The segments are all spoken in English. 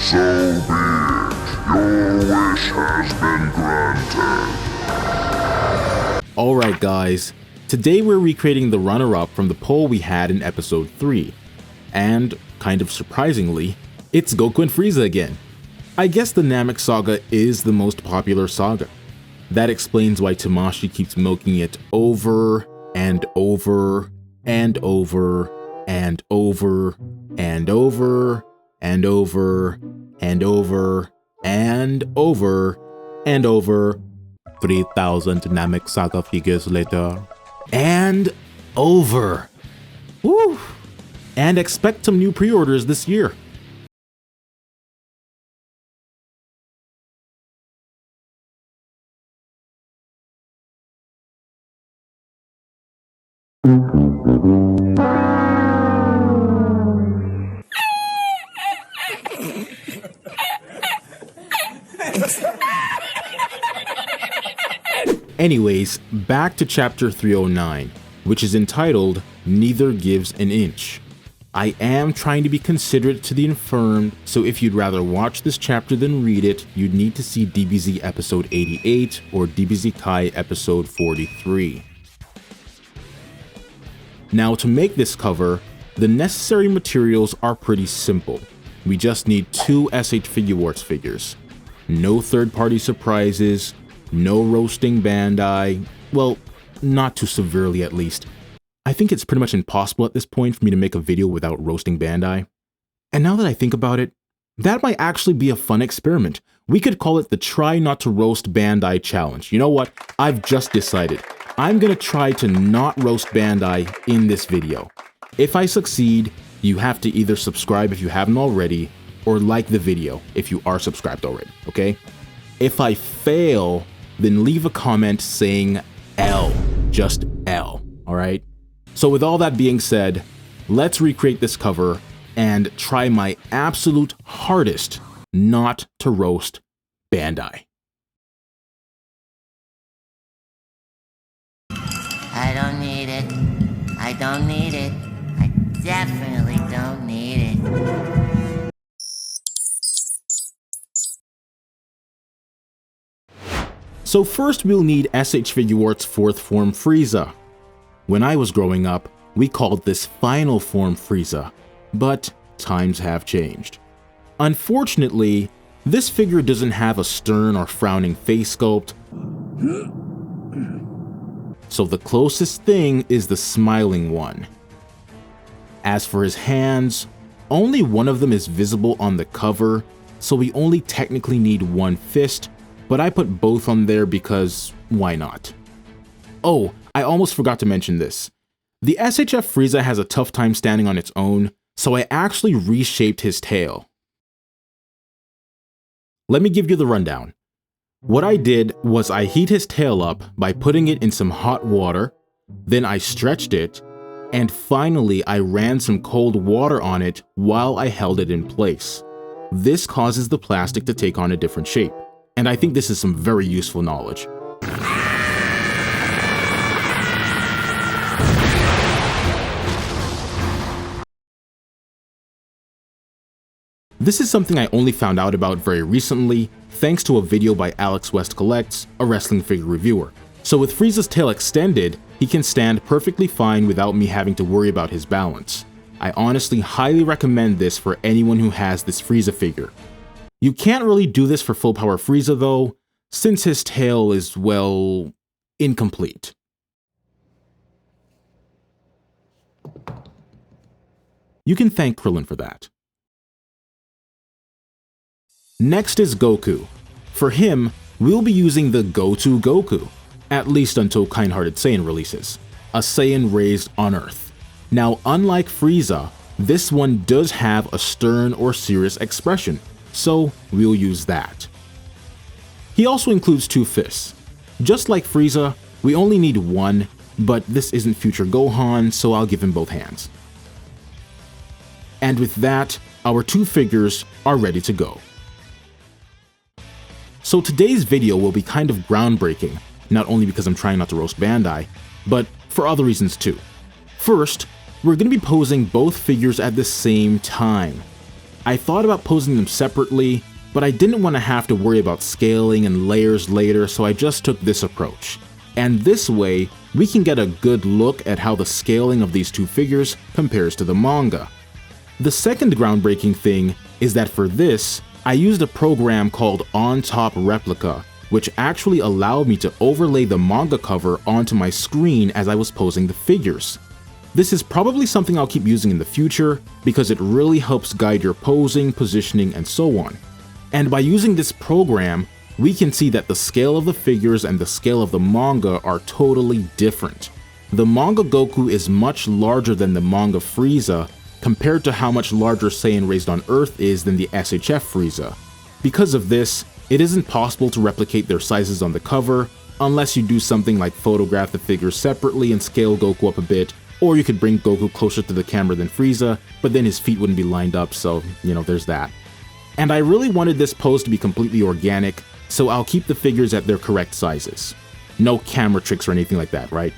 So be it. Your wish has been granted. Alright guys, today we're recreating the runner-up from the poll we had in episode 3. And, kind of surprisingly, it's Goku and Frieza again. I guess the Namek saga is the most popular saga. That explains why Tamashii keeps milking it over and over and over and over and over and over and over and over and over 3,000 Namek saga figures later and over. Woo! And expect some new pre-orders this year. Anyways, back to chapter 309, which is entitled Neither Gives an Inch. I am trying to be considerate to the infirmed, so if you'd rather watch this chapter than read it, you'd need to see DBZ episode 88 or DBZ Kai episode 43. Now to make this cover, the necessary materials are pretty simple. We just need 2 SH Figuarts figures. No third-party surprises, no roasting Bandai, well, not too severely at least. I think it's pretty much impossible at this point for me to make a video without roasting Bandai. And now that I think about it, that might actually be a fun experiment. We could call it the Try Not to Roast Bandai Challenge. You know what? I've just decided. I'm gonna try to not roast Bandai in this video. If I succeed, you have to either subscribe if you haven't already, or like the video if you are subscribed already, okay? If I fail, then leave a comment saying L, just L, alright? So with all that being said, let's recreate this cover and try my absolute hardest not to roast Bandai. I don't need it. I don't need it. I definitely don't need it. So first we'll need SH Figuarts 4th form Frieza. When I was growing up, we called this final form Frieza, but times have changed. Unfortunately, this figure doesn't have a stern or frowning face sculpt, so the closest thing is the smiling one. As for his hands, only one of them is visible on the cover, so we only technically need one fist, but I put both on there because why not? Oh, I almost forgot to mention this. The SHF Frieza has a tough time standing on its own, so I actually reshaped his tail. Let me give you the rundown. What I did was I heat his tail up by putting it in some hot water, then I stretched it, and finally I ran some cold water on it while I held it in place. This causes the plastic to take on a different shape, and I think this is some very useful knowledge. This is something I only found out about very recently, thanks to a video by Alex West Collects, a wrestling figure reviewer. So with Frieza's tail extended, he can stand perfectly fine without me having to worry about his balance. I honestly highly recommend this for anyone who has this Frieza figure. You can't really do this for full power Frieza though, since his tail is, well, incomplete. You can thank Krillin for that. Next is Goku. For him, we'll be using the Go-To Goku, at least until Kind-Hearted Saiyan releases, a Saiyan raised on Earth. Now, unlike Frieza, this one does have a stern or serious expression, so we'll use that. He also includes 2 fists. Just like Frieza, we only need one, but this isn't future Gohan, so I'll give him both hands. And with that, our 2 figures are ready to go. So today's video will be kind of groundbreaking, not only because I'm trying not to roast Bandai, but for other reasons too. First, we're going to be posing both figures at the same time. I thought about posing them separately, but I didn't want to have to worry about scaling and layers later, so I just took this approach. And this way, we can get a good look at how the scaling of these two figures compares to the manga. The second groundbreaking thing is that for this, I used a program called On Top Replica, which actually allowed me to overlay the manga cover onto my screen as I was posing the figures. This is probably something I'll keep using in the future because it really helps guide your posing, positioning, and so on. And by using this program, we can see that the scale of the figures and the scale of the manga are totally different. The manga Goku is much larger than the manga Frieza, compared to how much larger Saiyan Raised on Earth is than the SHF Frieza. Because of this, it isn't possible to replicate their sizes on the cover, unless you do something like photograph the figures separately and scale Goku up a bit, or you could bring Goku closer to the camera than Frieza, but then his feet wouldn't be lined up, so, there's that. And I really wanted this pose to be completely organic, so I'll keep the figures at their correct sizes. No camera tricks or anything like that, right?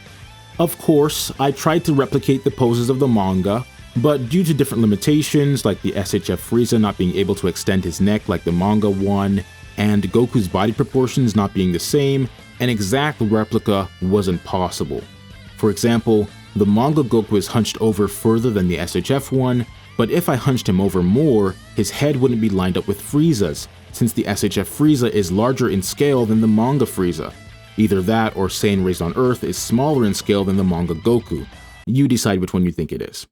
Of course, I tried to replicate the poses of the manga, but due to different limitations like the SHF Frieza not being able to extend his neck like the manga one, and Goku's body proportions not being the same, an exact replica wasn't possible. For example, the manga Goku is hunched over further than the SHF one, but if I hunched him over more, his head wouldn't be lined up with Frieza's, since the SHF Frieza is larger in scale than the manga Frieza. Either that or Saiyan Raised on Earth is smaller in scale than the manga Goku. You decide which one you think it is.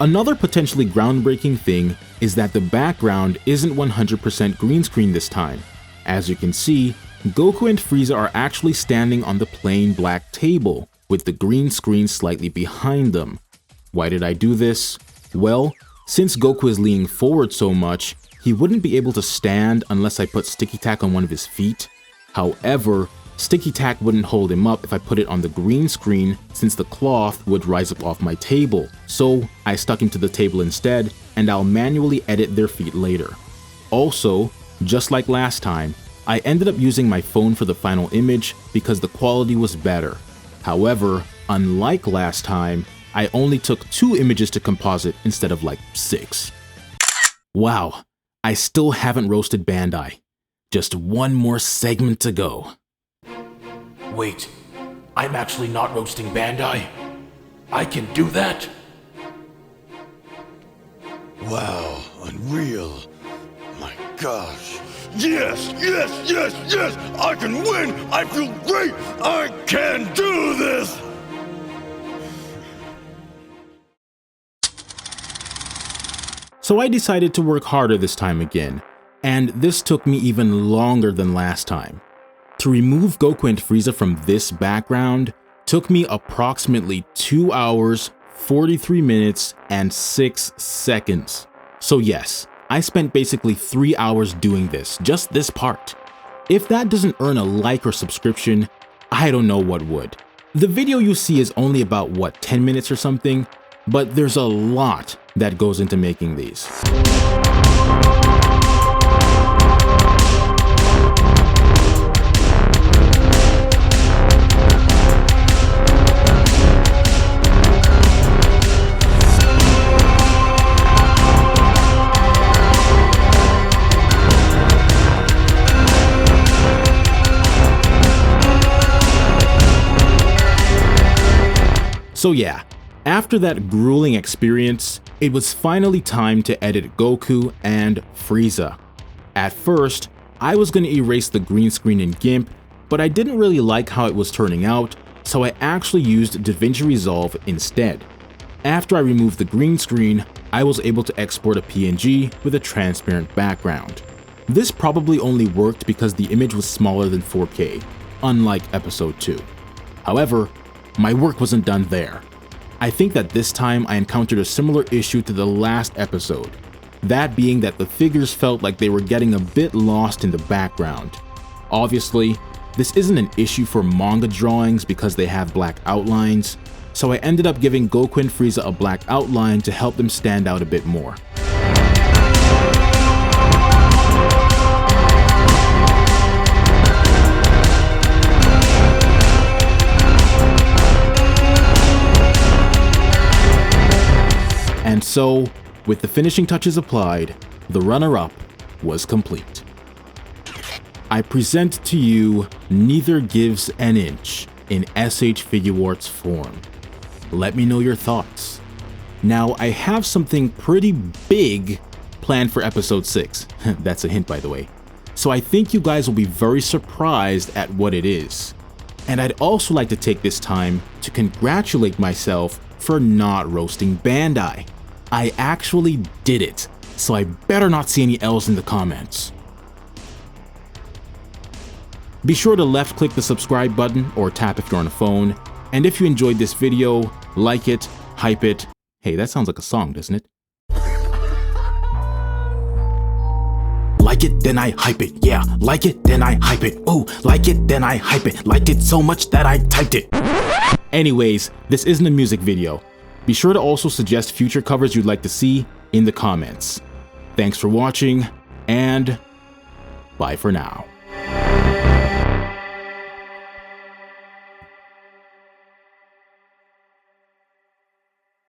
Another potentially groundbreaking thing is that the background isn't 100% green screen this time. As you can see, Goku and Frieza are actually standing on the plain black table, with the green screen slightly behind them. Why did I do this? Well, since Goku is leaning forward so much, he wouldn't be able to stand unless I put sticky tack on one of his feet. However, sticky tack wouldn't hold him up if I put it on the green screen, since the cloth would rise up off my table. So I stuck him to the table instead, and I'll manually edit their feet later. Also, just like last time, I ended up using my phone for the final image because the quality was better. However, unlike last time, I only took 2 images to composite instead of like 6. Wow, I still haven't roasted Bandai. Just one more segment to go. Wait, I'm actually not roasting Bandai? I can do that? Wow, unreal. My gosh. Yes, yes, yes, yes! I can win! I feel great! I can do this! So I decided to work harder this time again, and this took me even longer than last time. To remove Goku and Frieza from this background took me approximately 2 hours, 43 minutes, and 6 seconds. So yes, I spent basically 3 hours doing this, just this part. If that doesn't earn a like or subscription, I don't know what would. The video you see is only about, 10 minutes or something? But there's a lot that goes into making these. So yeah, after that grueling experience, it was finally time to edit Goku and Frieza. At first, I was going to erase the green screen in GIMP, but I didn't really like how it was turning out, so I actually used DaVinci Resolve instead. After I removed the green screen, I was able to export a PNG with a transparent background. This probably only worked because the image was smaller than 4K, unlike episode 2. However, my work wasn't done there. I think that this time I encountered a similar issue to the last episode, that being that the figures felt like they were getting a bit lost in the background. Obviously, this isn't an issue for manga drawings because they have black outlines, so I ended up giving Goku and Frieza a black outline to help them stand out a bit more. And so, with the finishing touches applied, the runner-up was complete. I present to you Neither Gives an Inch in SH Figuarts form. Let me know your thoughts. Now, I have something pretty big planned for episode 6. That's a hint, by the way. So I think you guys will be very surprised at what it is. And I'd also like to take this time to congratulate myself for not roasting Bandai. I actually did it, so I better not see any L's in the comments. Be sure to left click the subscribe button or tap if you're on a phone. And if you enjoyed this video, like it, hype it. Hey, that sounds like a song, doesn't it? Like it, then I hype it, yeah. Like it, then I hype it. Ooh, like it, then I hype it. Liked it so much that I typed it. Anyways, this isn't a music video. Be sure to also suggest future covers you'd like to see in the comments. Thanks for watching, and bye for now.